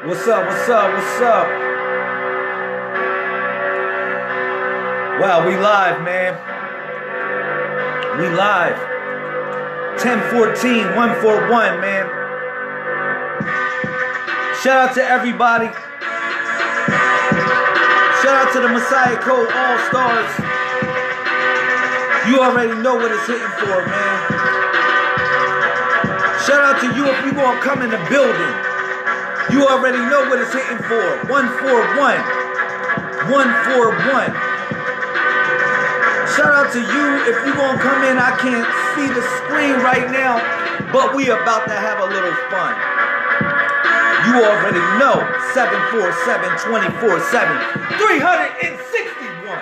What's up? What's up? What's up? Wow, we live, man. We live. 10-14-141, man. Shout out to everybody. Shout out to the Messiah Code All-Stars. You already know what it's hitting for, man. Shout out to you if you gonna come in the building. You already know what it's hitting for. 141. 141. Shout out to you if you gonna come in. I can't see the screen right now, but we about to have a little fun. You already know. 747-24-7. 361.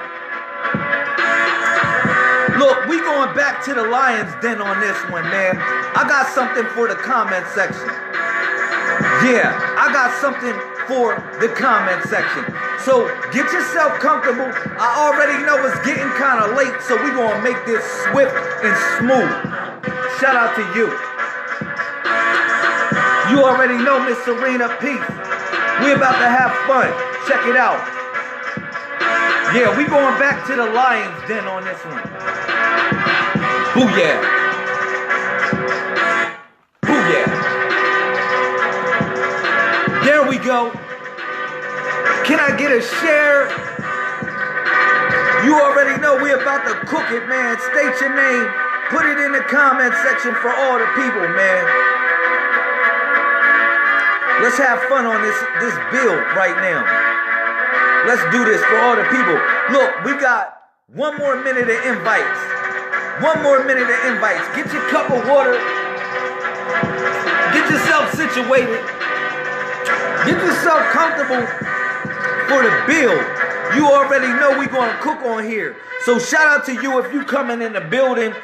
Look, we going back to the lion's den on this one, man. I got something for the comment section. Yeah, I got something for the comment section. So get yourself comfortable. I already know it's getting kind of late, so we're going to make this swift and smooth. Shout out to you. You already know Miss Serena Peace. We about to have fun. Check it out. Yeah, we going back to the lion's den on this one. Booyah. Booyah. There we go. Can I get a share? You already know we about to cook it, man. State your name. Put it in the comment section for all the people, man. Let's have fun on this build right now. Let's do this for all the people. Look, we got 1 more minute of invites. 1 more minute of invites. Get your cup of water. Get yourself situated. Get yourself comfortable for the build. You already know we're going to cook on here. So shout out to you if you coming in the building.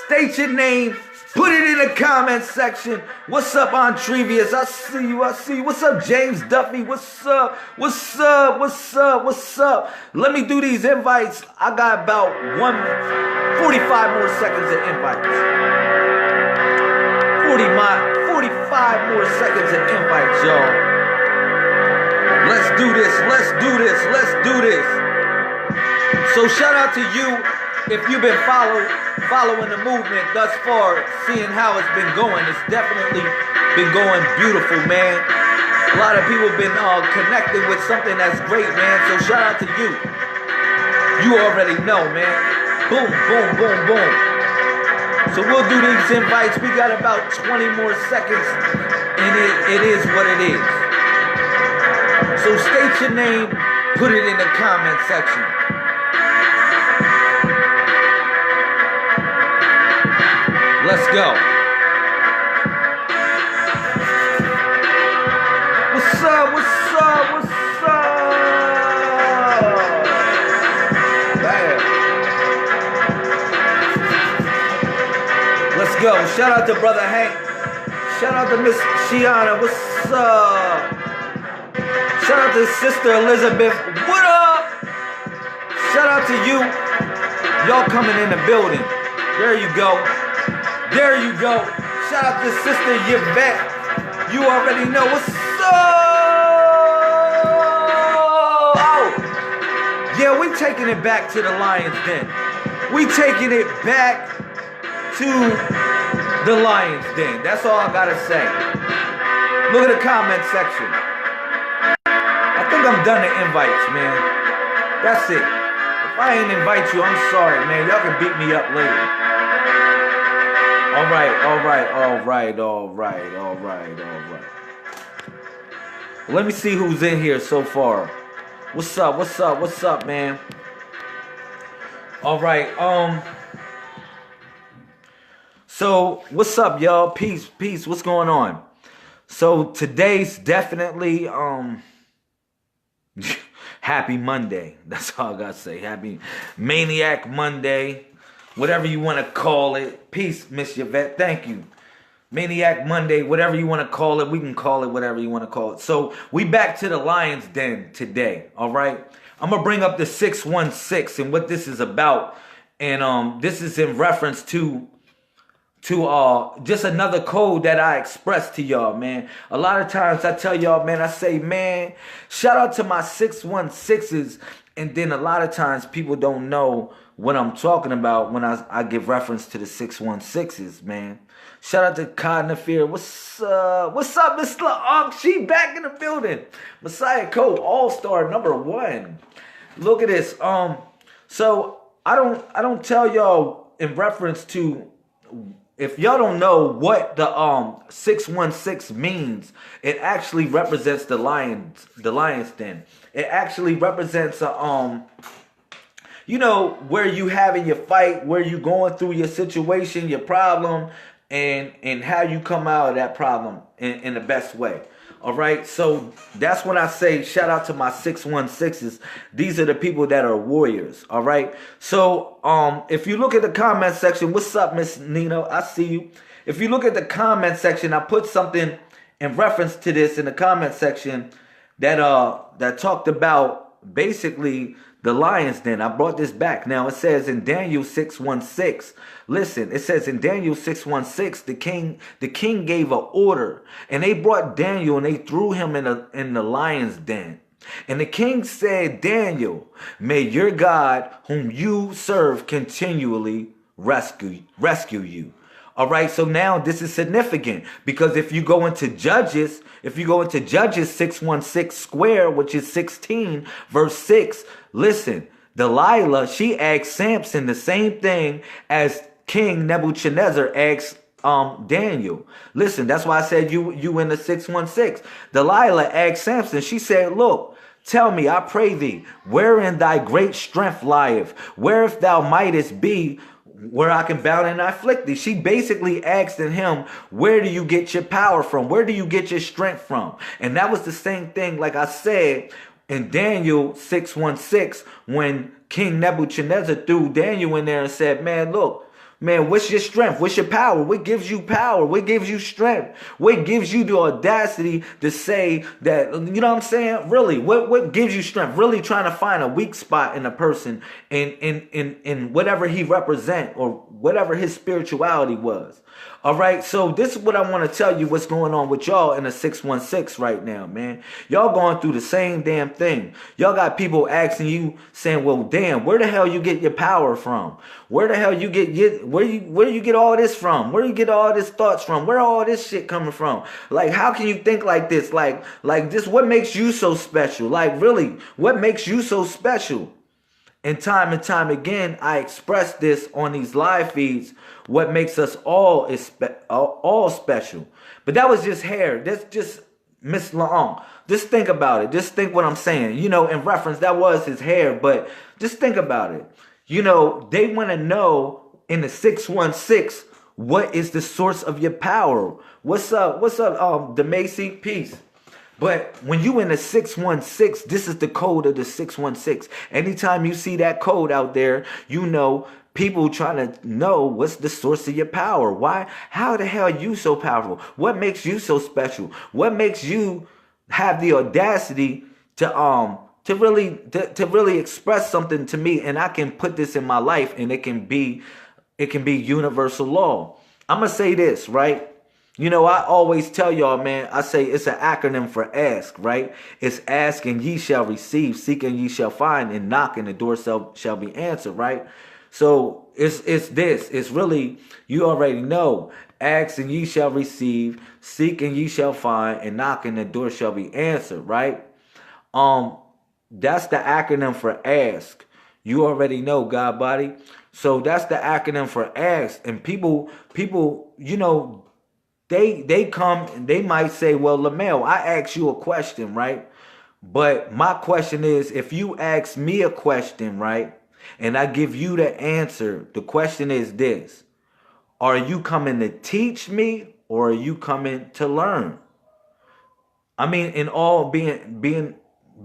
State your name. Put it in the comment section. What's up, Entrevious? I see you. I see you. What's up, James Duffy? What's up? What's up? What's up? What's up? Let me do these invites. I got about 45 more seconds of invites. 45 more seconds of invites, y'all. Let's do this. Let's do this. Let's do this. So shout out to you if you've been following the movement thus far, seeing how it's been going. It's definitely been going beautiful, man. A lot of people have been connected with something that's great, man. So shout out to you. You already know, man. Boom, boom, boom, boom. So we'll do these invites. We got about 20 more seconds, and it is what it is. So state your name, put it in the comment section. Let's go. What's up? What's up? What's up? Bam. Let's go. Shout out to Brother Hank. Shout out to Miss Shiana. What's up? Shout out to Sister Elizabeth. What up? Shout out to you. Y'all coming in the building. There you go. There you go. Shout out to Sister Yvette. You already know what's up. Oh. Yeah, we taking it back to the lion's den. We taking it back to the lion's den. That's all I gotta say. Look at the comment section. I think I'm done the invites, man. That's it. If I ain't invite you, I'm sorry, man. Y'all can beat me up later. All right. Let me see who's in here so far. What's up, man? All right, so what's up, y'all? Peace, what's going on? So today's definitely, happy Monday. That's all I gotta say. Happy Maniac Monday. Whatever you want to call it. Peace, Miss Yvette. Thank you. Maniac Monday, whatever you want to call it. We can call it whatever you want to call it. So we back to the lion's den today. All right. I'm going to bring up the 616 and what this is about. And this is in reference to just another code that I express to y'all, man. A lot of times I tell y'all, man, I say, man, shout out to my 616s. And then a lot of times people don't know what I'm talking about when I give reference to the 616s, man. Shout out to Codnafear. What's up, Miss LaUnc? She back in the building. Messiah Code All-Star #1. Look at this. So I don't tell y'all in reference to, if y'all don't know what the 616 means, it actually represents the lion's den. It actually represents where you having your fight, where you going through your situation, your problem, and how you come out of that problem in the best way. All right, so that's when I say shout out to my 616s. These are the people that are warriors. All right, so if you look at the comment section, what's up, Miss Nino? I see you. If you look at the comment section, I put something in reference to this in the comment section that talked about basically the lion's den. I brought this back. Now it says in Daniel 6:16. Listen, it says in Daniel 6:16, the king gave an order, and they brought Daniel and they threw him in the lion's den. And the king said, Daniel, may your God, whom you serve, continually rescue you. All right, so now this is significant, because if you go into Judges 6:16 square, which is 16 verse 6, listen, Delilah, she asked Samson the same thing as King Nebuchadnezzar asked Daniel. Listen, that's why I said you in the 6:16. Delilah asked Samson, she said, look, tell me, I pray thee, wherein thy great strength lieth, where if thou mightest be, where I can bound and afflict thee. She basically asked him, where do you get your power from? Where do you get your strength from? And that was the same thing, like I said, in Daniel 6:16, when King Nebuchadnezzar threw Daniel in there and said, man, look, man, what's your strength? What's your power? What gives you power? What gives you strength? What gives you the audacity to say that, you know what I'm saying? Really, what gives you strength? Really trying to find a weak spot in a person in whatever he represent or whatever his spirituality was. All right, so this is what I want to tell you what's going on with y'all in the 616 right now, man. Y'all going through the same damn thing. Y'all got people asking you, saying, well, damn, where the hell you get your power from? Where the hell you get where you get all this from? Where you get all this thoughts from? Where all this shit coming from? Like, how can you think like this? Like this, what makes you so special? Like, really, what makes you so special? And time again, I express this on these live feeds. What makes us all special. But that was just hair. That's just Miss LaUnc. Just think about it. Just think what I'm saying. You know, in reference, that was his hair. But just think about it. You know, they want to know in the 616, what is the source of your power? What's up? DeMacy? Peace. But when you in the 616, this is the code of the 616. Anytime you see that code out there, you know, people trying to know what's the source of your power. Why? How the hell are you so powerful? What makes you so special? What makes you have the audacity to really express something to me, and I can put this in my life, and it can be universal law. I'm gonna say this, right? You know, I always tell y'all, man, I say it's an acronym for ask, right? It's ask and ye shall receive, seek and ye shall find, and knock and the door shall be answered, right? So it's this. It's really, you already know, ask and ye shall receive, seek and ye shall find, and knock and the door shall be answered, right? That's the acronym for ask. You already know, God body. So that's the acronym for ask. And people, you know, they come and they might say, well, Lamel, I asked you a question, right? But my question is, if you ask me a question, right, and I give you the answer, the question is this: are you coming to teach me, or are you coming to learn? I mean, in all being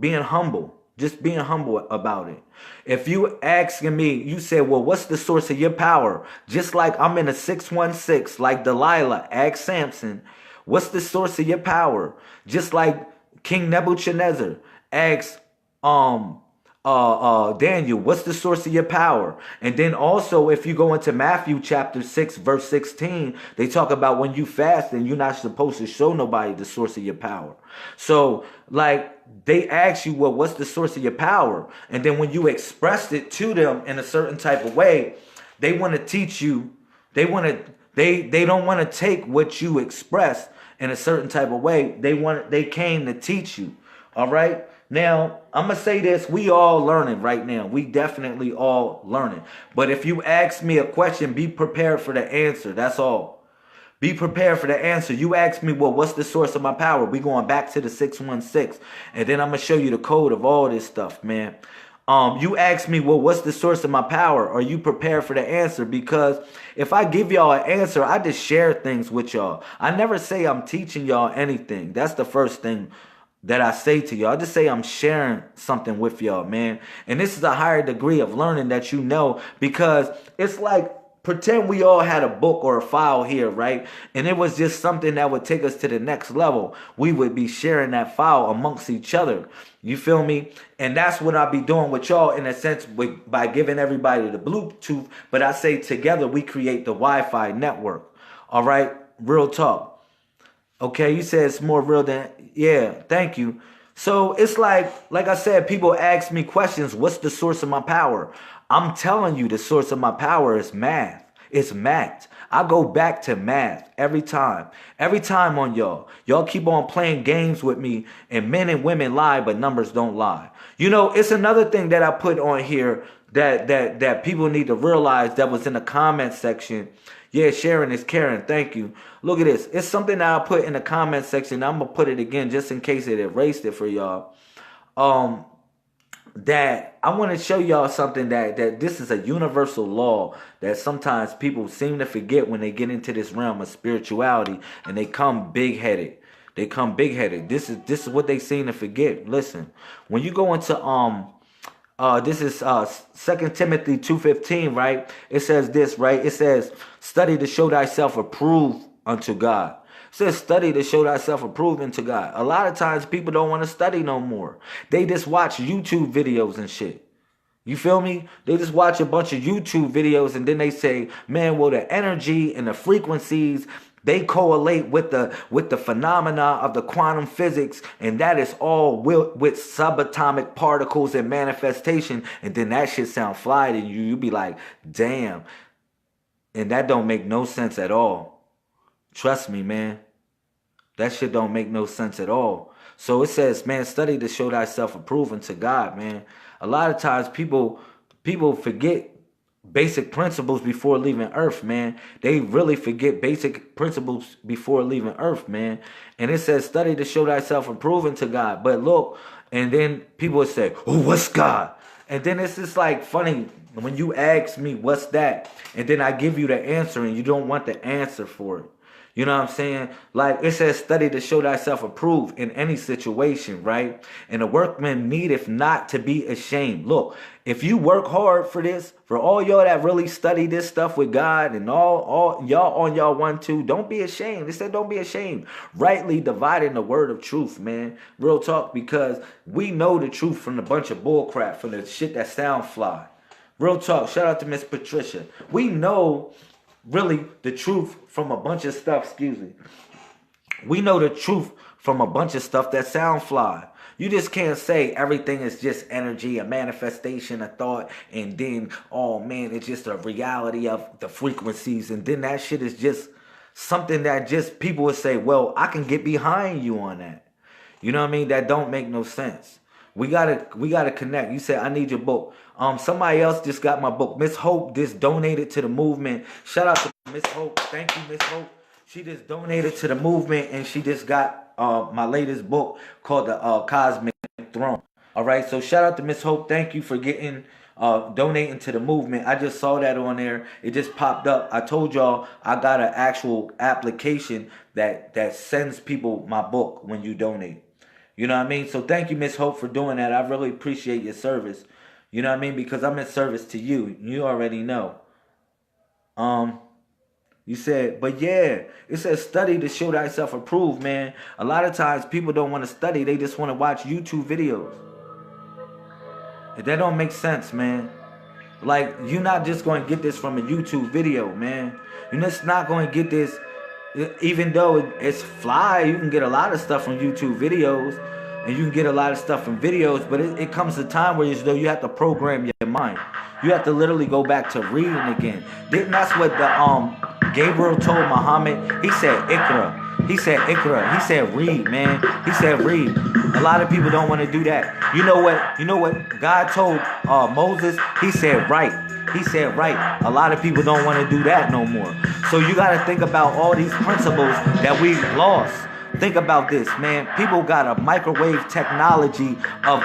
humble, just being humble about it. If you asking me, you say, well, what's the source of your power? Just like I'm in a 616, like Delilah asked Samson, what's the source of your power? Just like King Nebuchadnezzar asked Daniel, what's the source of your power? And then also, if you go into Matthew chapter 6, verse 16, they talk about when you fast and you're not supposed to show nobody the source of your power. So, like, they ask you, well, what's the source of your power? And then when you expressed it to them in a certain type of way, they want to teach you, they don't want to take what you expressed in a certain type of way. They came to teach you. All right. Now, I'm going to say this. We all learning right now. We definitely all learning. But if you ask me a question, be prepared for the answer. That's all. Be prepared for the answer. You ask me, well, what's the source of my power? We going back to the 616. And then I'm going to show you the code of all this stuff, man. You ask me, well, what's the source of my power? Are you prepared for the answer? Because if I give y'all an answer, I just share things with y'all. I never say I'm teaching y'all anything. That's the first thing that I say to y'all. I just say I'm sharing something with y'all, man. And this is a higher degree of learning that you know, because it's like, pretend we all had a book or a file here, right? And it was just something that would take us to the next level. We would be sharing that file amongst each other. You feel me? And that's what I'll be doing with y'all in a sense by giving everybody the Bluetooth. But I say together we create the Wi-Fi network. All right? Real talk. Okay, you said it's more real than, yeah, thank you. So it's like I said, people ask me questions, what's the source of my power? I'm telling you the source of my power is math. It's math. I go back to math every time. Every time on y'all. Y'all keep on playing games with me, and men and women lie, but numbers don't lie. You know, it's another thing that I put on here that people need to realize that was in the comment section. Yeah, sharing is caring. Thank you. Look at this. It's something that I put in the comment section. I'm going to put it again just in case it erased it for y'all. That I want to show y'all something that this is a universal law that sometimes people seem to forget when they get into this realm of spirituality and they come big-headed. They come big-headed. This is what they seem to forget. Listen, when you go into this is 2 Timothy 2:15, right? It says this, right? It says, study to show thyself approved unto God. It says, study to show thyself approved unto God. A lot of times people don't want to study no more. They just watch YouTube videos and shit. You feel me? They just watch a bunch of YouTube videos and then they say, man, well, the energy and the frequencies, they correlate with the phenomena of the quantum physics, and that is all with subatomic particles and manifestation. And then that shit sound fly to you. You be like, damn. And that don't make no sense at all. Trust me, man. That shit don't make no sense at all. So it says, man, study to show thyself approved unto God, man. A lot of times people forget basic principles before leaving Earth, man. They really forget basic principles before leaving Earth, man. And it says, study to show thyself approved unto God. But look, and then people would say, oh, what's God? And then it's just like funny when you ask me, what's that? And then I give you the answer and you don't want the answer for it. You know what I'm saying? Like it says, study to show thyself approved in any situation, right? And the workman needeth not to be ashamed. Look, if you work hard for this, for all y'all that really study this stuff with God and all y'all on y'all 1-2, don't be ashamed. It said don't be ashamed. Rightly dividing the word of truth, man. Real talk, because we know the truth from the bunch of bull crap, from the shit that sound fly. Real talk. Shout out to Miss Patricia. We know really the truth from a bunch of stuff, excuse me. We know the truth from a bunch of stuff that sound fly. You just can't say everything is just energy, a manifestation, a thought, and then, oh man, it's just a reality of the frequencies. And then that shit is just something that just people would say, well, I can get behind you on that. You know what I mean? That don't make no sense. We gotta connect. You said I need your book. Somebody else just got my book. Miss Hope just donated to the movement. Shout out to Miss Hope. Thank you, Miss Hope. She just donated to the movement, and she just got my latest book called The Cosmic Throne. All right, so shout out to Miss Hope. Thank you for getting donating to the movement. I just saw that on there. It just popped up. I told y'all I got an actual application that sends people my book when you donate. You know what I mean? So thank you, Miss Hope, for doing that. I really appreciate your service. You know what I mean? Because I'm in service to you. You already know. You said, but yeah, it says study to show thyself approved, man. A lot of times people don't want to study. They just want to watch YouTube videos. That don't make sense, man. Like, you're not just going to get this from a YouTube video, man. You're just not going to get this, even though it's fly. You can get a lot of stuff from YouTube videos, and you can get a lot of stuff from videos, but it comes a time where you have to program your mind. You have to literally go back to reading again. That's what the Gabriel told Muhammad. He said, Ikra. He said, Ikra. He said, read, man. He said, read. A lot of people don't want to do that. You know what God told Moses? He said, write. He said, write. A lot of people don't want to do that no more. So you got to think about all these principles that we've lost. Think about this, man. People got a microwave technology of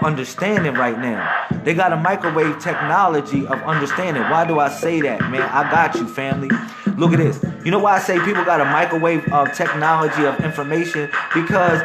understanding right now. They got a microwave technology of understanding. Why do I say that, man? I got you, family. Look at this. You know why I say people got a microwave technology of information? Because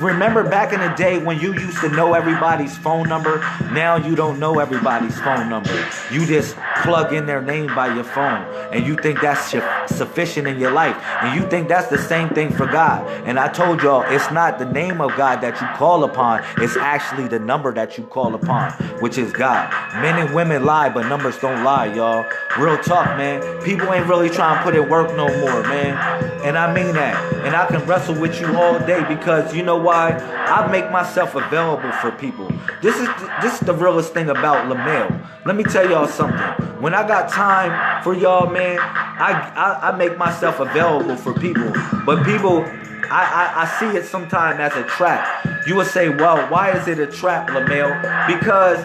remember back in the day when you used to know everybody's phone number? Now you don't know everybody's phone number. You just plug in their name by your phone. And you think that's sufficient in your life. And you think that's the same thing for God. And I told y'all, it's not the name of God that you call upon. It's actually the number that you call upon, which is God. Men and women lie, but numbers don't lie, y'all. Real talk, man. People ain't really trying to put in work no more, man. And I mean that. And I can wrestle with you all day because you know why? I make myself available for people. This is the realest thing about LaMail. Let me tell y'all something. When I got time for y'all, man, I make myself available for people. But people, I see it sometimes as a trap. You would say, well, why is it a trap, LaMail? Because,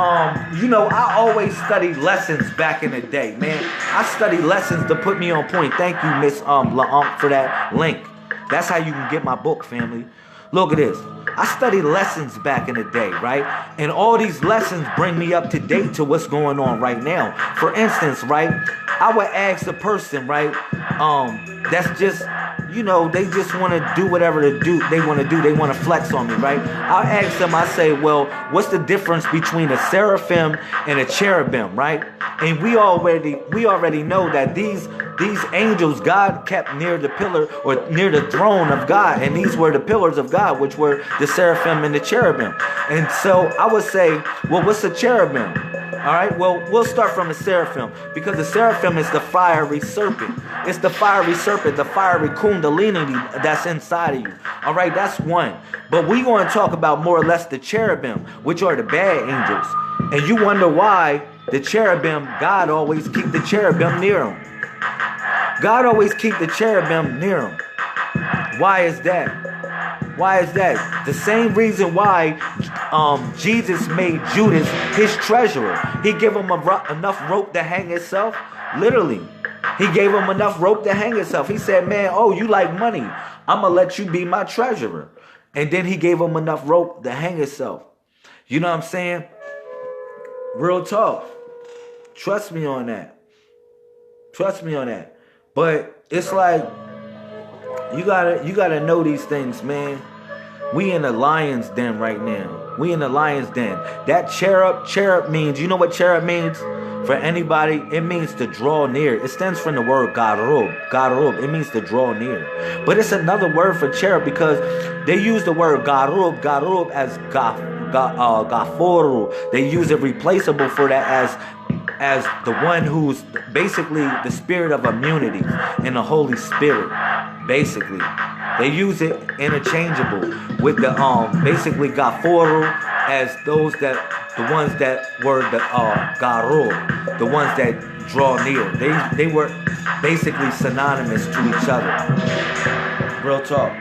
I always studied lessons back in the day, man. I studied lessons to put me on point. Thank you, Miss LaUnc, for that link. That's how you can get my book, family. Look at this. I studied lessons back in the day, right? And all these lessons bring me up to date to what's going on right now. For instance, right, I would ask a person, right, that's just, they just want to do whatever they want to do. They want to flex on me, right? I'll ask them, I say, well, what's the difference between a seraphim and a cherubim, right? And we already know that these angels God kept near the pillar or near the throne of God. And these were the pillars of God, which were the seraphim and the cherubim. And so I would say, well, what's a cherubim? All right, well, we'll start from the seraphim because the seraphim is the fiery serpent. It's the fiery serpent, the fiery kundalini that's inside of you. All right, that's one. But we're going to talk about more or less the cherubim, which are the bad angels. And you wonder why the cherubim, God always keep the cherubim near him. God always keep the cherubim near him. Why is that? Why is that? The same reason why Jesus made Judas his treasurer. He gave him enough rope to hang himself. Literally. He gave him enough rope to hang himself. He said, man, oh, you like money. I'm going to let you be my treasurer. And then he gave him enough rope to hang himself. You know what I'm saying? Real talk. Trust me on that. Trust me on that. But it's like, you gotta know these things, man. We in the lion's den right now. We in the lion's den. That cherub means, you know what cherub means? For anybody, it means to draw near. It stems from the word garub. It means to draw near. But it's another word for cherub because they use the word garub as gaforu. They use it replaceable for that as the one who's basically the spirit of immunity and the Holy Spirit. Basically, they use it interchangeable with the basically gaforu as the ones that were the garu, the ones that draw near. They were basically synonymous to each other. Real talk.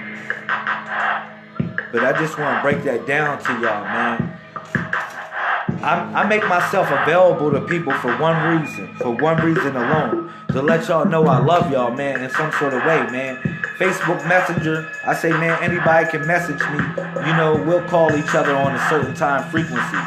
But I just want to break that down to y'all, man. I make myself available to people for one reason alone. To let y'all know I love y'all, man, in some sort of way, man. Facebook Messenger, I say, man, anybody can message me. We'll call each other on a certain time frequency.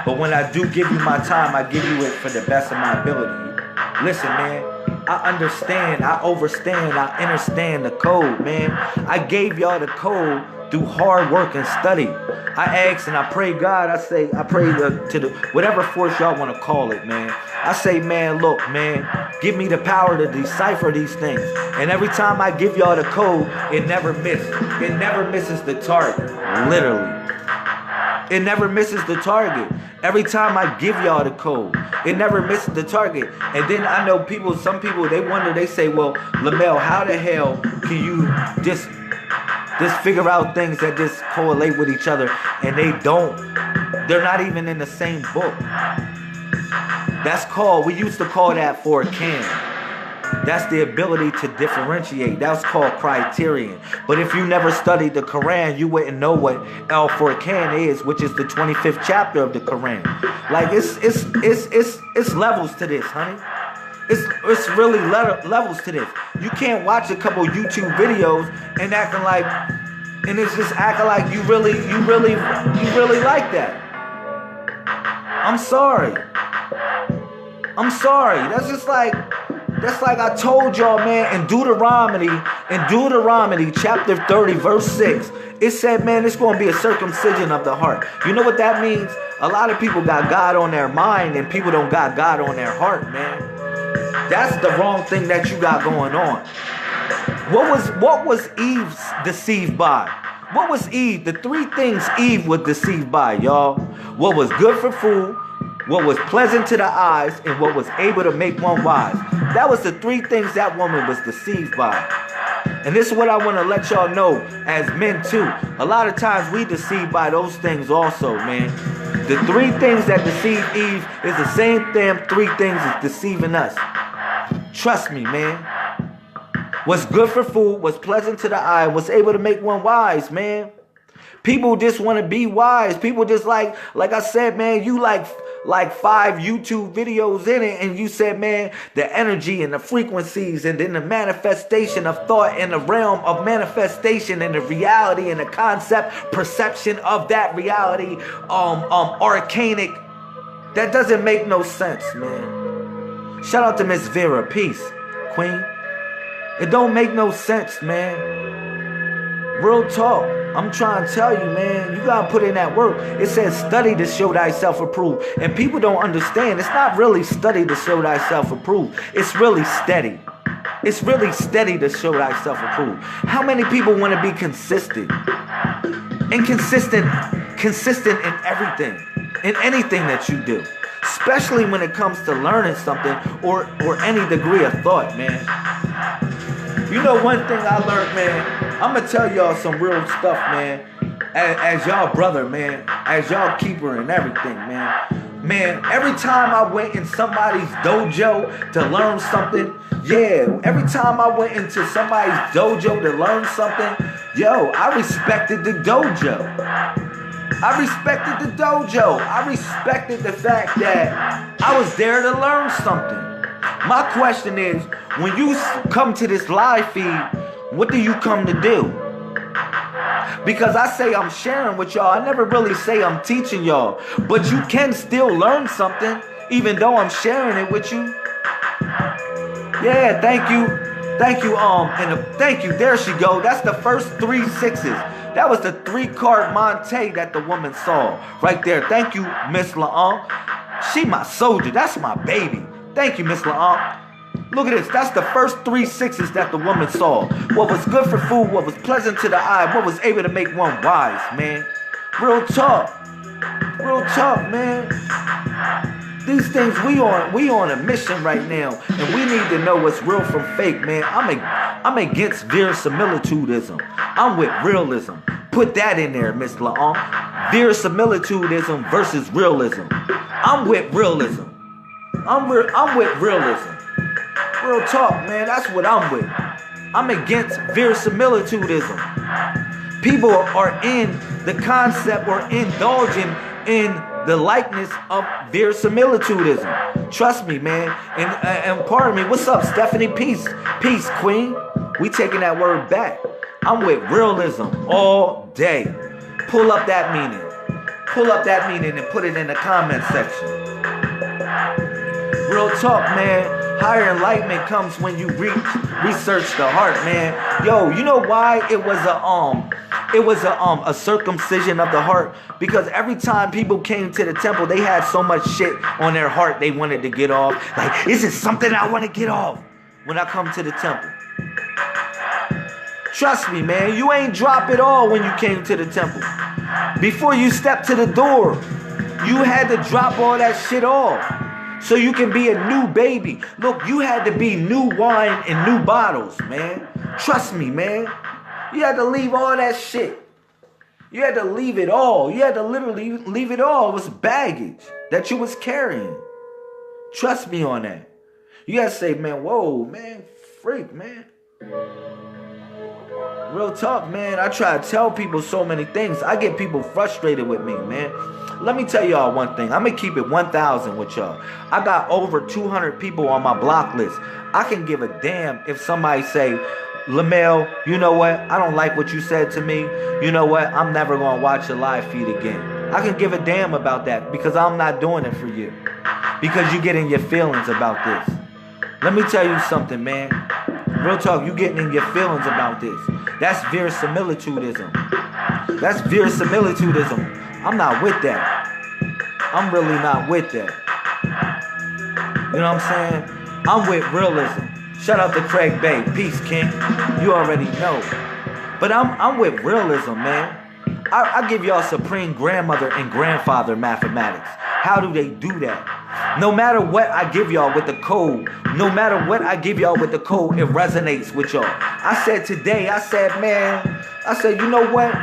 But when I do give you my time, I give you it for the best of my ability. Listen, man, I understand, I overstand, I understand the code, man. I gave y'all the code through hard work and study. I ask and I pray God, I pray to the whatever force y'all want to call it, man. I say, man, look, man, give me the power to decipher these things. And every time I give y'all the code, it never misses. It never misses the target. Literally. It never misses the target. Every time I give y'all the code, it never misses the target. And then I know some people, they wonder, they say, well, Lamel, how the hell can you just figure out things that just correlate with each other? And they're not even in the same book. We used to call that Forcan. That's the ability to differentiate. That's called criterion. But if you never studied the Quran, you wouldn't know what Al Furqan is, which is the 25th chapter of the Quran. Like it's levels to this, honey. It's really levels to this. You can't watch a couple YouTube videos and it's just acting like you really like that. I'm sorry. That's like I told y'all, man, in Deuteronomy chapter 30, verse 6, it said, man, it's going to be a circumcision of the heart. You know what that means? A lot of people got God on their mind and people don't got God on their heart, man. That's the wrong thing that you got going on. What was Eve deceived by? What was Eve? The three things Eve was deceived by, y'all. What was good for food, what was pleasant to the eyes, and what was able to make one wise. That was the three things that woman was deceived by. And this is what I want to let y'all know as men too. A lot of times we deceived by those things also, man. The three things that deceive Eve is the same damn three things that's deceiving us. Trust me, man. What's good for food, what's pleasant to the eye, what's able to make one wise, man. People just want to be wise. People just like I said, man, you like 5 YouTube videos in it, and you said, man, the energy and the frequencies and then the manifestation of thought in the realm of manifestation and the reality and the concept, perception of that reality, arcanic. That doesn't make no sense, man. Shout out to Miss Vera. Peace, Queen. It don't make no sense, man. Real talk. I'm trying to tell you, man, you gotta put in that work. It says study to show thyself approved. And people don't understand. It's not really study to show thyself approved. It's really steady. It's really steady to show thyself approved. How many people want to be consistent? And consistent in everything. In anything that you do. Especially when it comes to learning something or any degree of thought, man. You know one thing I learned, man. I'm going to tell y'all some real stuff, man. As y'all brother, man. As y'all keeper and everything, man. Man, every time I went in somebody's dojo to learn something, every time I went into somebody's dojo to learn something, I respected the dojo. I respected the dojo. I respected the fact that I was there to learn something. My question is, when you come to this live feed, what do you come to do? Because I say I'm sharing with y'all. I never really say I'm teaching y'all. But you can still learn something, even though I'm sharing it with you. Yeah, thank you. Thank you, thank you. There she go. That's the first 3 6s. That was the 3-card Monte that the woman saw. Right there. Thank you, Miss LaOn. She my soldier. That's my baby. Thank you, Miss LaOn. Look at this. That's the first 3 6s that the woman saw. What was good for food, what was pleasant to the eye, what was able to make one wise, man. Real talk. Real talk, man. These things, we on a mission right now, and we need to know what's real from fake, man. I'm against verisimilitudism. I'm with realism. Put that in there, Miss LaOn. Verisimilitudism versus realism. I'm with realism. I'm with realism. Real talk, man. That's what I'm with. I'm against verisimilitudism. People are in the concept or indulging in the likeness of verisimilitudism. Trust me, man. And pardon me. What's up, Stephanie? Peace, Queen. We taking that word back. I'm with realism all day. Pull up that meaning. Pull up that meaning and put it in the comment section. Real talk, man. Higher enlightenment comes when you research the heart, man. Yo, you know why it was a circumcision of the heart? Because every time people came to the temple, they had so much shit on their heart they wanted to get off. Like, is it something I want to get off when I come to the temple? Trust me, man. You ain't drop it all when you came to the temple. Before you step to the door, You had to drop all that shit off so you can be a new baby. Look, you had to be new wine in new bottles, man. Trust me, man. You had to leave all that shit. You had to leave it all. You had to literally leave it all. It was baggage that you was carrying. Trust me on that. You gotta say, man, whoa, man, freak, man. Real talk, man. I try to tell people so many things. I get people frustrated with me, man. Let me tell y'all one thing. I'm gonna keep it 1,000 with y'all. I got over 200 people on my block list. I can give a damn if somebody say, LaMail, you know what? I don't like what you said to me. You know what? I'm never gonna watch your live feed again. I can give a damn about that because I'm not doing it for you. Because you get in your feelings about this. Let me tell you something, man. Real talk, you getting in your feelings about this. That's verisimilitudism. That's verisimilitudism. I'm not with that. I'm really not with that. You know what I'm saying? I'm with realism. Shout out to Craig Bay. Peace, King. You already know. But I'm with realism, man. I give y'all supreme grandmother and grandfather mathematics. How do they do that? No matter what I give y'all with the code, no matter what I give y'all with the code, it resonates with y'all. I said today, man, you know what?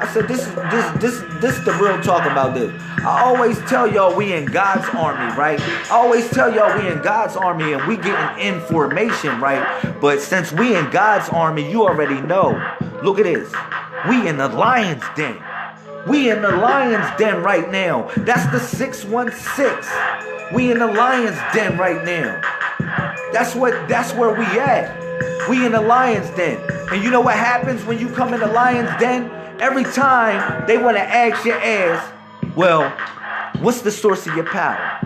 I said this is the real talk about this. I always tell y'all we in God's army, right? I always tell y'all we in God's army and we getting information, right? But since we in God's army, you already know. Look at this. We in the lion's den. We in the lion's den right now. That's the 616. We in the lion's den right now. That's where we at. We in the lion's den. And you know what happens when you come in the lion's den? Every time they want to ask your ass, well, what's the source of your power?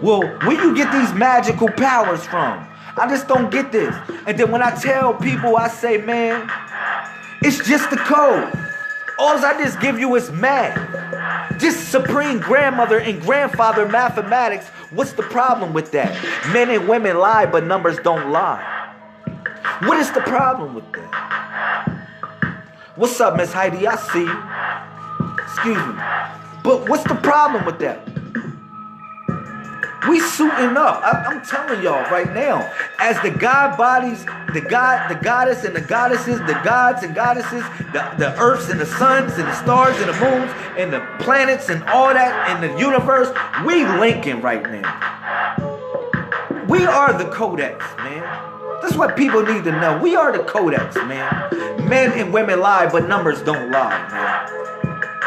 Well, where you get these magical powers from? I just don't get this. And then when I tell people, I say, man, it's just the code. All I just give you is math. Just supreme grandmother and grandfather mathematics. What's the problem with that? Men and women lie, but numbers don't lie. What is the problem with that? What's up, Miss Heidi? I see you. Excuse me. But what's the problem with that? We suiting up. I'm telling y'all right now. As the God bodies, the goddess and the goddesses, the gods and goddesses, the earths and the suns and the stars and the moons and the planets and all that in the universe, we linking right now. We are the Codex, man. That's what people need to know. We are the Codex, man. Men and women lie, but numbers don't lie, man.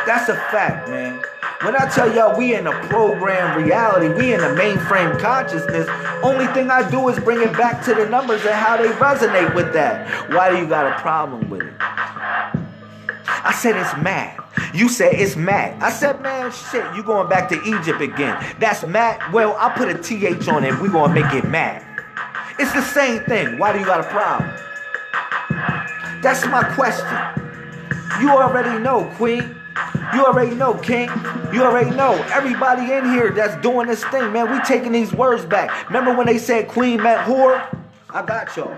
That's a fact, man. When I tell y'all we in a program reality, we in a mainframe consciousness, only thing I do is bring it back to the numbers and how they resonate with that. Why do you got a problem with it? I said it's math. You said it's math. I said, man, shit, you going back to Egypt again. That's math. Well, I'll put a TH on it and we going to make it math. It's the same thing. Why do you got a problem? That's my question. You already know, Queen. You already know, King. You already know. Everybody in here that's doing this thing, man, we taking these words back. Remember when they said queen meant whore? I got y'all.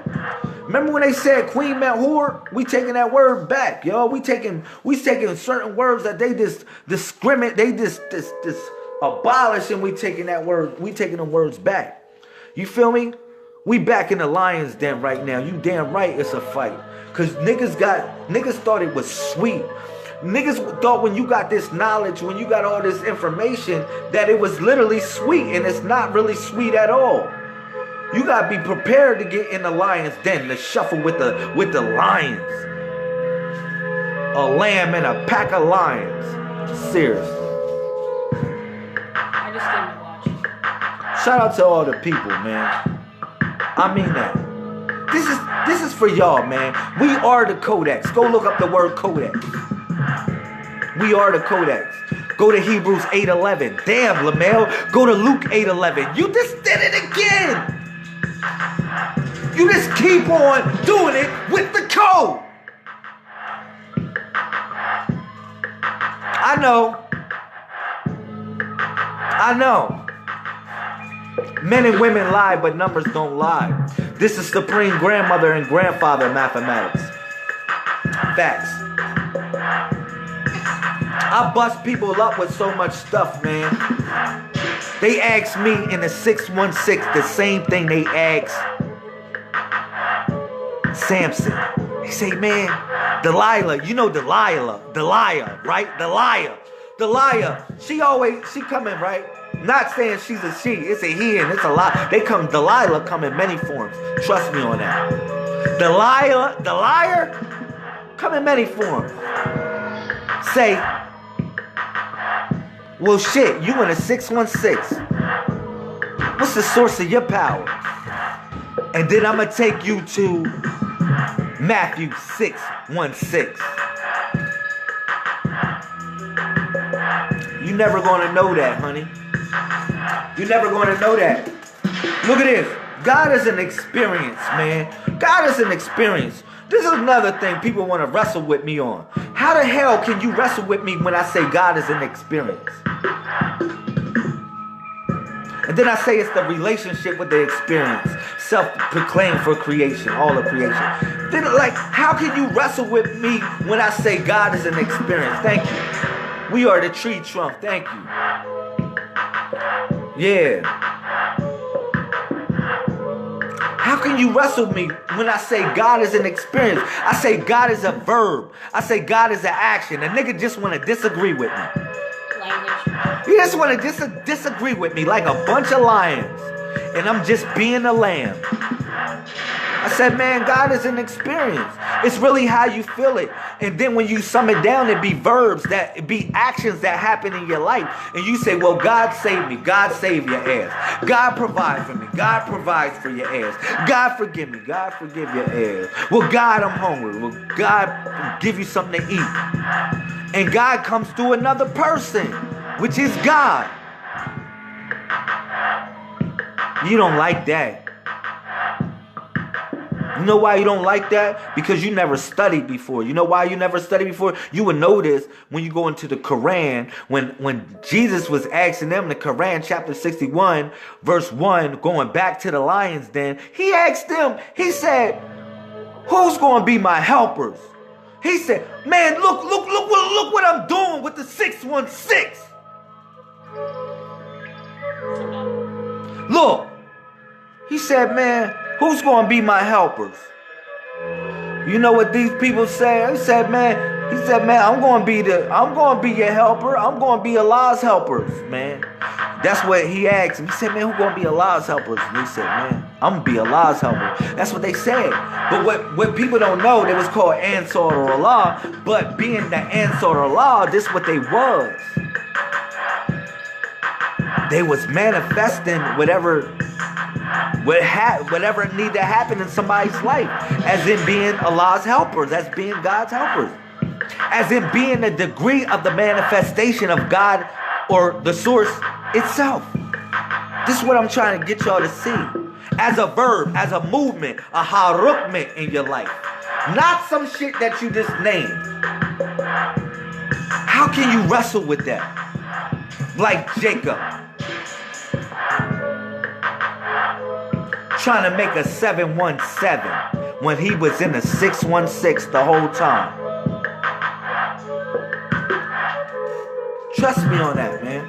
Remember when they said queen meant whore? We taking that word back, yo. We taking certain words that they just discriminate, they just abolish, and we taking them words back. You feel me? We back in the lion's den right now. You damn right it's a fight. Cause niggas thought it was sweet. Niggas thought when you got this knowledge, when you got all this information, that it was literally sweet, and it's not really sweet at all. You gotta be prepared to get in the lion's den, to shuffle with the lions. A lamb and a pack of lions. Seriously. I just came to watch. Shout out to all the people, man. I mean that. This is for y'all, man. We are the Codex. Go look up the word Codex. We are the Codex. Go to Hebrews 8:11. Damn, LaMail. Go to Luke 8:11. You just did it again. You just keep on doing it with the code. I know. Men and women lie, but numbers don't lie. This is supreme grandmother and grandfather mathematics. Facts. I bust people up with so much stuff, man. They ask me in the 616 the same thing they ask Samson. They say, man, Delilah, you know Delilah, right? Delilah, she coming, right? Not saying she's a she, it's a he and it's a lie. Delilah come in many forms. Trust me on that. Delilah, the liar, come in many forms. Say, well, shit, you in a 616. What's the source of your power? And then I'm going to take you to Matthew 6:16. You never going to know that, honey. You're never going to know that. Look at this. God is an experience, man. God is an experience. This is another thing people want to wrestle with me on. How the hell can you wrestle with me when I say God is an experience? And then I say it's the relationship with the experience. Self-proclaimed for creation, all of creation. Then, like, how can you wrestle with me when I say God is an experience? Thank you. We are the tree trunk. Thank you. Yeah. How can you wrestle me when I say God is an experience? I say God is a verb. I say God is an action. A nigga just want to disagree with me. Language. You just want to disagree with me like a bunch of lions. And I'm just being a lamb. I said, man, God is an experience. It's really how you feel it. And then when you sum it down, it be verbs, it be actions that happen in your life. And you say, well, God saved me. God saved your ass. God provides for me. God provides for your ass. God forgive me. God forgive your ass. Well, God, I'm hungry. Well, God give you something to eat. And God comes through another person, which is God. You don't like that. You know why you don't like that? Because you never studied before. You know why you never studied before? You would know this when you go into the Quran. When Jesus was asking them in the Quran, chapter 61, verse 1, going back to the lion's den, he asked them, he said, who's going to be my helpers? He said, man, look what I'm doing with the 616. Look. He said, man, who's going to be my helpers? You know what these people say? He said, man, I'm going to be your helper. I'm going to be Allah's helpers, man. That's what he asked him. He said, man, who's going to be Allah's helpers? And he said, man, I'm going to be Allah's helper. That's what they said. But what people don't know, they was called Ansar or Allah. But being the Ansar or Allah, this is what they was. They was manifesting whatever need to happen in somebody's life, as in being Allah's helpers, as being God's helpers, as in being a degree of the manifestation of God or the source itself. This is what I'm trying to get y'all to see. As a verb, as a movement, a harukment in your life. Not some shit that you just named. How can you wrestle with that? Like Jacob. Trying to make a 717 when he was in a 616 the whole time. Trust me on that, man.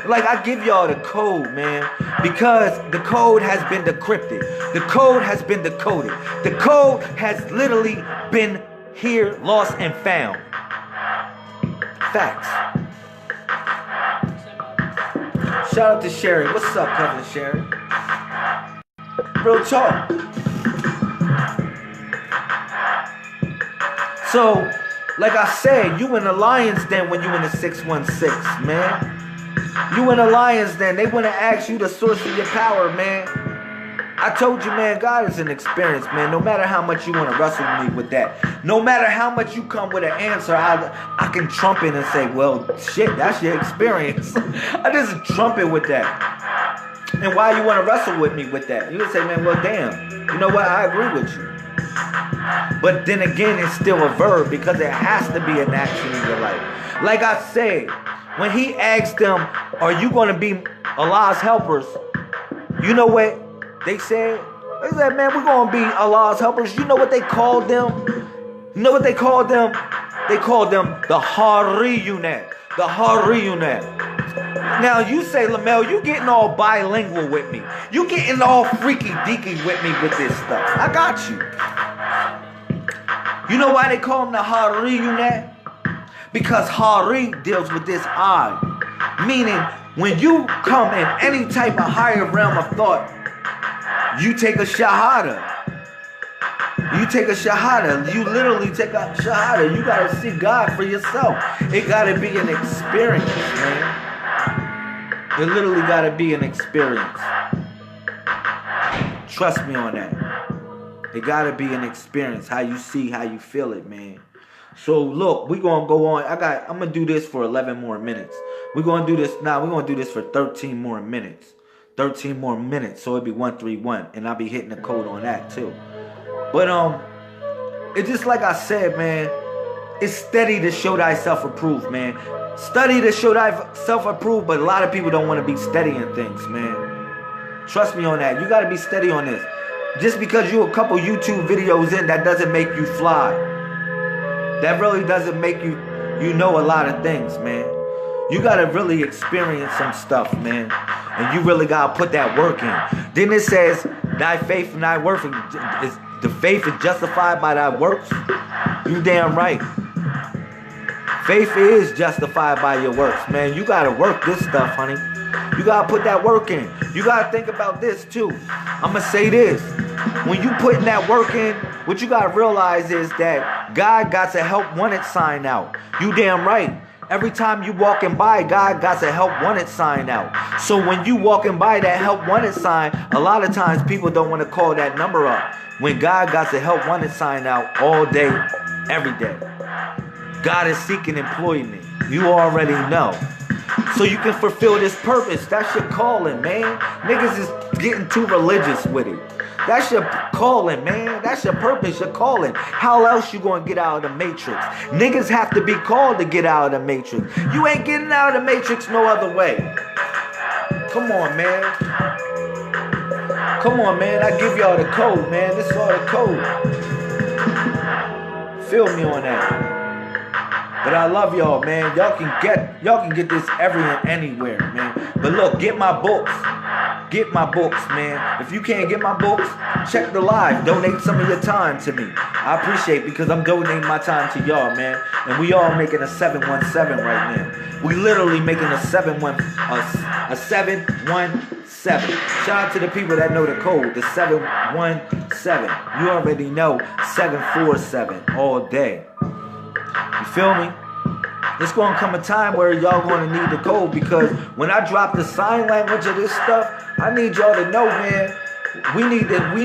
Like, I give y'all the code, man, because the code has been decrypted. The code has been decoded. The code has literally been here, lost, and found. Facts. Shout out to Sherry. What's up, cousin Sherry? Real talk. So, like I said, you in the lion's den when you in the 616, man. You in the lion's den. They want to ask you the source of your power, man. I told you, man, God is an experience, man. No matter how much you want to wrestle me with that. No matter how much you come with an answer, I can trump it and say, well, shit, that's your experience. I just trump it with that. And why you want to wrestle with me with that? You would say, man, well, damn. You know what? I agree with you. But then again, it's still a verb because it has to be an action in your life. Like I said, when he asked them, are you going to be Allah's helpers? You know what they said? They said, man, we're going to be Allah's helpers. You know what they called them? You know what they called them? They called them the Hariyunet. The Hariyunet. Now you say, Lamel, you getting all bilingual with me. You getting all freaky deaky with me with this stuff. I got you. You know why they call them the Hariyunet? Because Hari deals with this I. Meaning, when you come in any type of higher realm of thought, you take a shahada. You take a shahada. You literally take a shahada. You got to see God for yourself. It got to be an experience, man. It literally got to be an experience. Trust me on that. It got to be an experience. How you see, how you feel it, man. So look, we're going to go on. I'm going to do this for 11 more minutes. We're going to do this now. We're going to do this for 13 more minutes. 13 more minutes. So it'll be 131. And I'll be hitting the code on that too. But it's just like I said, man. It's steady to show thyself approved, man. Study to show thyself approved, but a lot of people don't want to be steady in things, man. Trust me on that. You got to be steady on this. Just because you a couple YouTube videos in, that doesn't make you fly. That really doesn't make you know a lot of things, man. You got to really experience some stuff, man. And you really got to put that work in. Then it says, thy faith and thy work, the faith is justified by thy works. You damn right. Faith is justified by your works, man. You got to work this stuff, honey. You got to put that work in. You got to think about this, too. I'm going to say this. When you putting that work in, what you got to realize is that God got to help wanted sign out. You damn right. Every time you walking by, God got to help wanted sign out. So when you walking by that help wanted sign, a lot of times people don't want to call that number up. When God got to help wanted sign out all day, every day. God is seeking employment. You already know. So you can fulfill this purpose. That's your calling, man. Niggas is getting too religious with it. That's your calling, man. That's your purpose, your calling. How else you gonna get out of the matrix? Niggas have to be called to get out of the matrix. You ain't getting out of the matrix no other way. Come on, man. Come on, man. I give y'all the code, man. This is all the code. Feel me on that. But I love y'all, man. Y'all can get this every and anywhere, man. But look, get my books. Get my books, man. If you can't get my books, check the live. Donate some of your time to me. I appreciate it because I'm donating my time to y'all, man. And we all making a 717 right now. We literally making a 717. Shout out to the people that know the code, the 717. You already know 747 all day. You feel me? It's going to come a time where y'all going to need the code because when I drop the sign language of this stuff, I need y'all to know, man, we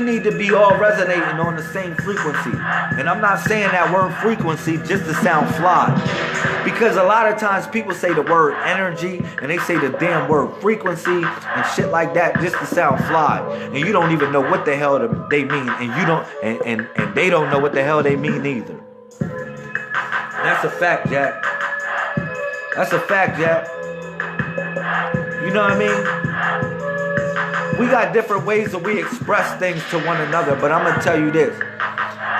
need to be all resonating on the same frequency. And I'm not saying that word frequency just to sound fly. Because a lot of times people say the word energy and they say the damn word frequency and shit like that just to sound fly. And you don't even know what the hell they mean. And you don't and they don't know what the hell they mean either. That's a fact, Jack. That's a fact, Jack. You know what I mean? We got different ways that we express things to one another, but I'm going to tell you this.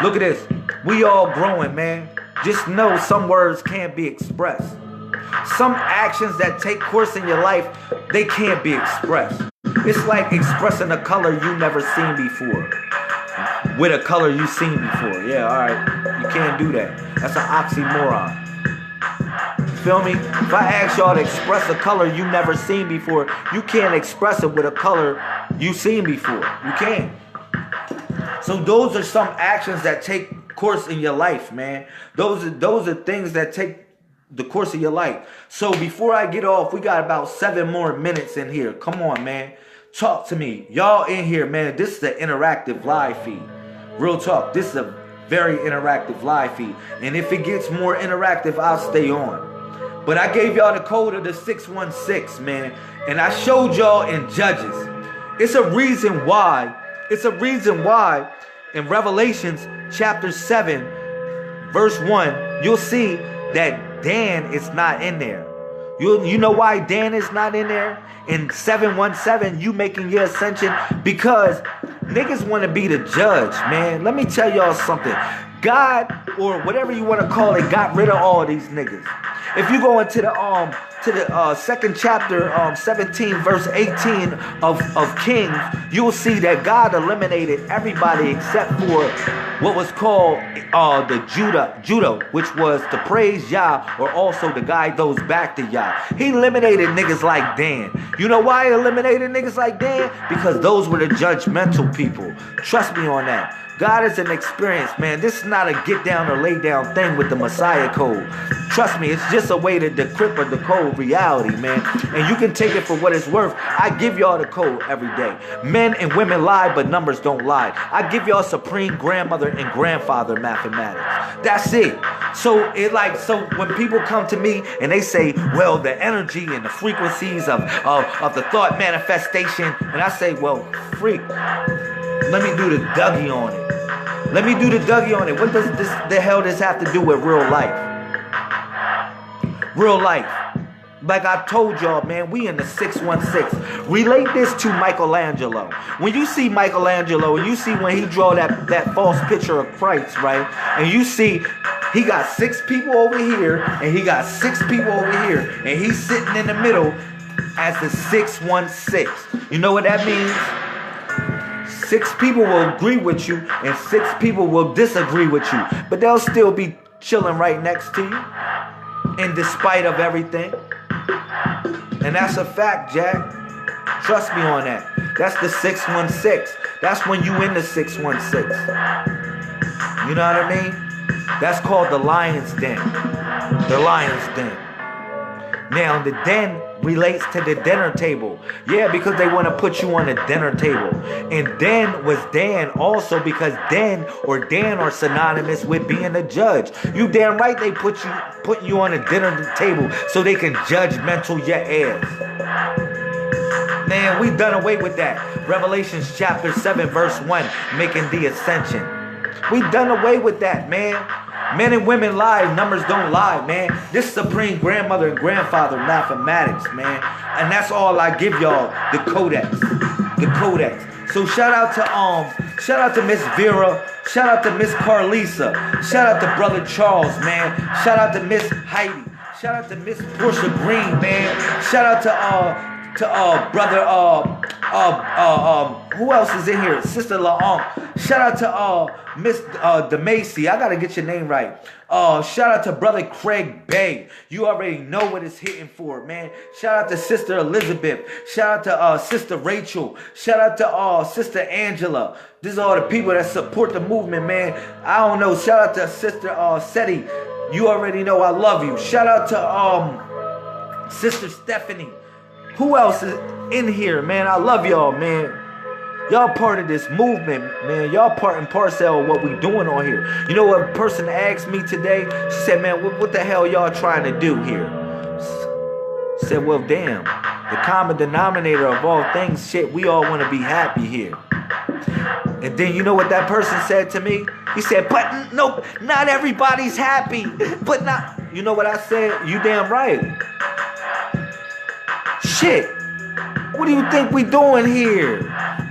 Look at this. We all growing, man. Just know some words can't be expressed. Some actions that take course in your life, they can't be expressed. It's like expressing a color you never seen before. With a color you seen before. Yeah, all right. You can't do that. That's an oxymoron. You feel me? If I ask y'all to express a color you never seen before, you can't express it with a color you seen before. You can't. So those are some actions that take course in your life, man. Those are things that take the course of your life. So before I get off, we got about 7 more minutes in here. Come on, man. Talk to me. Y'all in here, man. This is an interactive live feed. Real talk. This is a very interactive live feed. And if it gets more interactive, I'll stay on. But I gave y'all the code of the 616, man. And I showed y'all in Judges. It's a reason why. It's a reason why in Revelations chapter 7, verse 1, you'll see that Dan is not in there. You know why Dan is not in there? In 717, you making your ascension because niggas want to be the judge, man. Let me tell y'all something. God, or whatever you want to call it, got rid of all these niggas. If you go into the second chapter, 17 verse 18 of Kings, you'll see that God eliminated everybody except for what was called the Judah, which was to praise Yah, or also the guy goes back to Yah. He eliminated niggas like Dan. You know why he eliminated niggas like Dan? Because those were the judgmental people. Trust me on that. God is an experience, man. This is not a get down or lay down thing with the Messiah code. Trust me, it's just a way to decrypt or decode reality, man. And you can take it for what it's worth. I give y'all the code every day. Men and women lie, but numbers don't lie. I give y'all supreme grandmother and grandfather mathematics. That's it. So when people come to me and they say, well, the energy and the frequencies of the thought manifestation, and I say, well, freak, let me do the Dougie on it. Let me do the Dougie on it. What does the hell this have to do with real life? Real life. Like I told y'all, man, we in the 616. Relate this to Michelangelo. When you see Michelangelo, and you see when he draw that false picture of Christ, right? And you see he got 6 people over here, and he got 6 people over here, and he's sitting in the middle as the 616. You know what that means? 6 people will agree with you, and 6 people will disagree with you. But they'll still be chilling right next to you, in despite of everything. And that's a fact, Jack. Trust me on that. That's the 616. That's when you in the 616. You know what I mean? That's called the lion's den. The lion's den. Now, the den relates to the dinner table. Yeah, because they want to put you on the dinner table. And Den was Dan also because Dan are synonymous with being a judge. You damn right they putting you on the dinner table so they can judgmental your ass. Man, we done away with that. Revelations chapter 7 verse 1, making the ascension. We done away with that, man. Men and women lie, numbers don't lie, man. This supreme grandmother and grandfather mathematics, man. And that's all I give y'all, the Codex. The Codex. So shout out to Miss Vera, shout out to Miss Carlisa, shout out to Brother Charles, man. Shout out to Miss Heidi, shout out to Miss Portia Green, man. Shout out to brother who else is in here? Sister LaOnk. Shout out to Miss DeMacy. I gotta get your name right. Shout out to Brother Craig Bay. You already know what it's hitting for, man. Shout out to Sister Elizabeth. Shout out to Sister Rachel. Shout out to Sister Angela. These are all the people that support the movement, man. I don't know. Shout out to Sister Seti. You already know I love you. Shout out to Sister Stephanie. Who else is in here, man? I love y'all, man. Y'all part of this movement, man. Y'all part and parcel of what we doing on here. You know what a person asked me today? She said, man, what the hell y'all trying to do here? I said, well, damn. The common denominator of all things, shit, we all want to be happy here. And then you know what that person said to me? He said, but no, not everybody's happy. But not, you know what I said? You damn right. Shit. What do you think we doing here?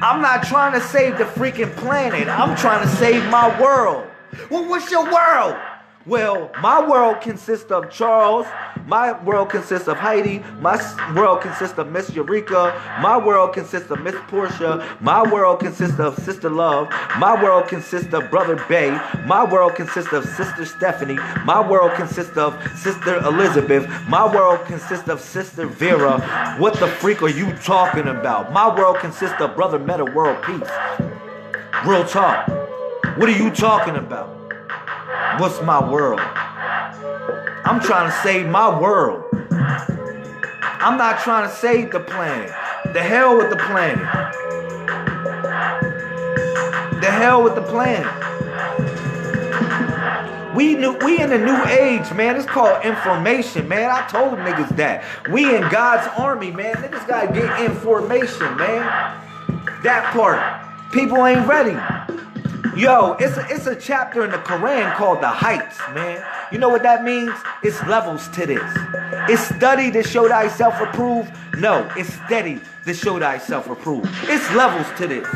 I'm not trying to save the freaking planet. I'm trying to save my world. Well, what's your world? Well, my world consists of Charles. My world consists of Heidi. My world consists of Miss Eureka. My world consists of Miss Portia. My world consists of Sister Love. My world consists of Brother Bay. My world consists of Sister Stephanie. My world consists of Sister Elizabeth. My world consists of Sister Vera. What the freak are you talking about? My world consists of Brother Meta World Peace. Real talk. What are you talking about? What's my world? I'm trying to save my world. I'm not trying to save the planet. The hell with the planet. The hell with the planet. We in the new age, man. It's called information, man. I told niggas that. We in God's army, man. Niggas gotta get information, man. That part. People ain't ready. Yo, it's a chapter in the Quran called the heights, man. You know what that means? It's levels to this. It's study to show thyself approved. No, it's steady to show thyself approved. It's levels to this.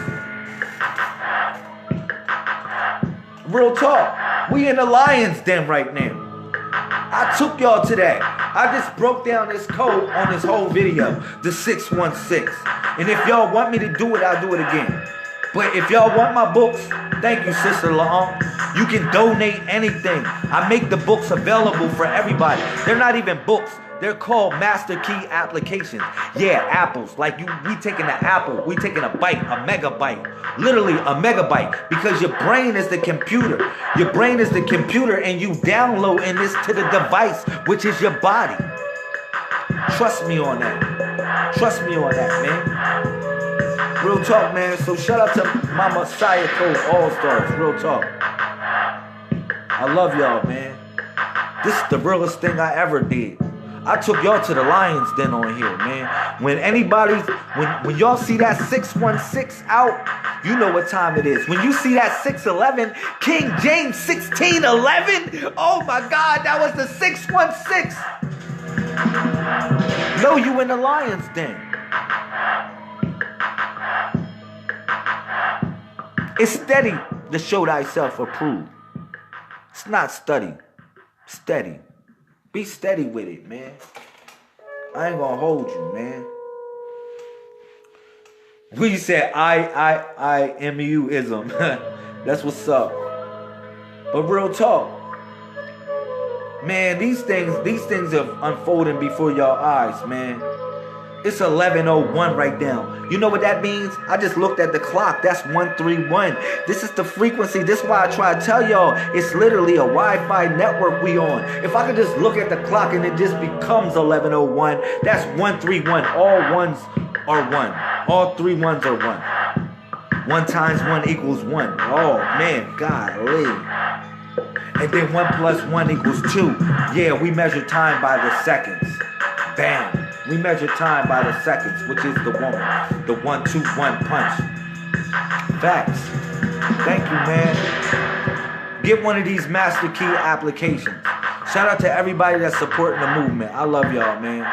Real talk. We in the lion's den right now. I took y'all to that. I just broke down this code on this whole video, the 616. And if y'all want me to do it, I'll do it again. But if y'all want my books, thank you, Sister Long. You can donate anything. I make the books available for everybody. They're not even books. They're called master key applications. Yeah, apples. Like we taking an apple. We taking a bite, a megabyte. Literally a megabyte. Because your brain is the computer. Your brain is the computer and you downloading this to the device, which is your body. Trust me on that. Trust me on that, man. Real talk, man. So shout out to my Messiah Code All-Stars. Real talk. I love y'all, man. This is the realest thing I ever did. I took y'all to the lion's den on here, man. When y'all see that 616 out, you know what time it is. When you see that 611, King James 1611, oh my God, that was the 616. No, you in the lion's den. It's steady to show thyself approved. It's not study. Steady. Be steady with it, man. I ain't gonna hold you, man. We said IMU-ism. That's what's up. But real talk. Man, these things are unfolding before y'all eyes, man. It's 11:01 right now. You know what that means? I just looked at the clock. That's 131. This is the frequency. This is why I try to tell y'all. It's literally a Wi-Fi network we on. If I could just look at the clock and it just becomes 11:01, that's 131. All ones are one. All three ones are one. 1 times 1 equals 1. Oh, man, golly. And then 1 plus 1 equals 2. Yeah, we measure time by the seconds. Bam. We measure time by the seconds, which is the 1. The 1-2-1 punch. Facts. Thank you, man. Get one of these master key applications. Shout out to everybody that's supporting the movement. I love y'all, man.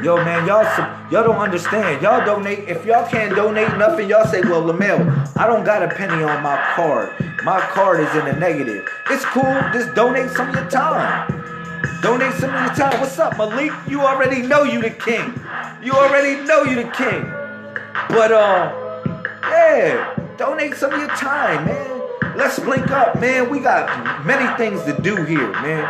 Yo, man, y'all don't understand. Y'all donate. If y'all can't donate nothing, y'all say, well, LaMel, I don't got a penny on my card. My card is in the negative. It's cool. Just donate some of your time. Donate some of your time. What's up, Malik? You already know you the king. You already know you the king. But, yeah, donate some of your time, man. Let's link up, man. We got many things to do here, man.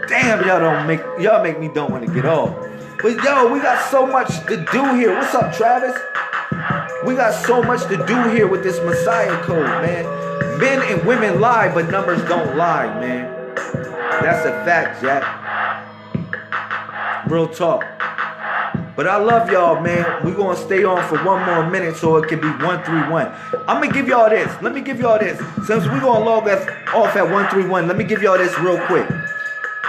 Damn, y'all make me don't want to get off. But, yo, we got so much to do here. What's up, Travis? We got so much to do here with this Messiah Code, man. Men and women lie, but numbers don't lie, man. That's a fact, Jack. Real talk. But I love y'all, man. We're going to stay on for 1 more minute so it can be 131. I'm going to give y'all this. Let me give y'all this. Since we're going to log off at 131, let me give y'all this real quick.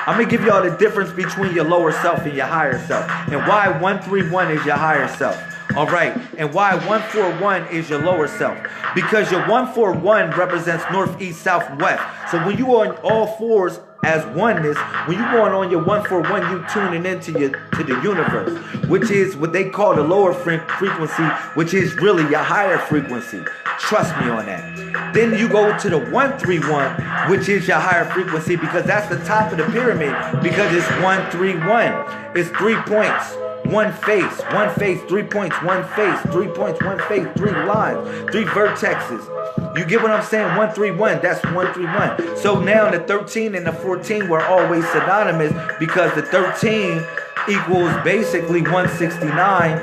I'm going to give y'all the difference between your lower self and your higher self. And why 131 is your higher self. All right. And why 141 is your lower self. Because your 141 represents north, east, south, west. So when you are on all fours as oneness, when you going on your 141, you tuning into the universe, which is what they call the lower frequency, which is really your higher frequency. Trust me on that. Then you go to the 131, which is your higher frequency, because that's the top of the pyramid, because it's 131. It's 3 points. 1 face, 3 points, 1 face, 3 points, 1 face, 3 lines, 3 vertexes. You get what I'm saying? 131, that's 131. So now the 13 and the 14 were always synonymous because the 13 equals basically 169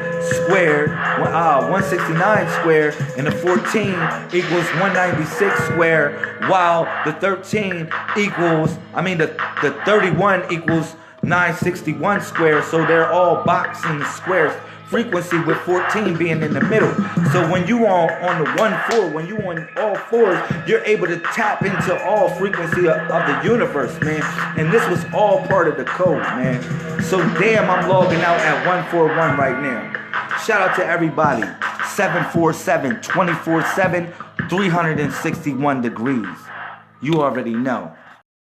squared, 169 squared, and the 14 equals 196 squared, while the 13 equals, the 31 equals 961 squares, so they're all boxing squares. Frequency with 14 being in the middle. So when you are on the 1-4, when you on all fours, you're able to tap into all frequency of the universe, man. And this was all part of the code, man. So damn, I'm logging out at 141 right now. Shout out to everybody. 747, 24/7, 361 degrees. You already know.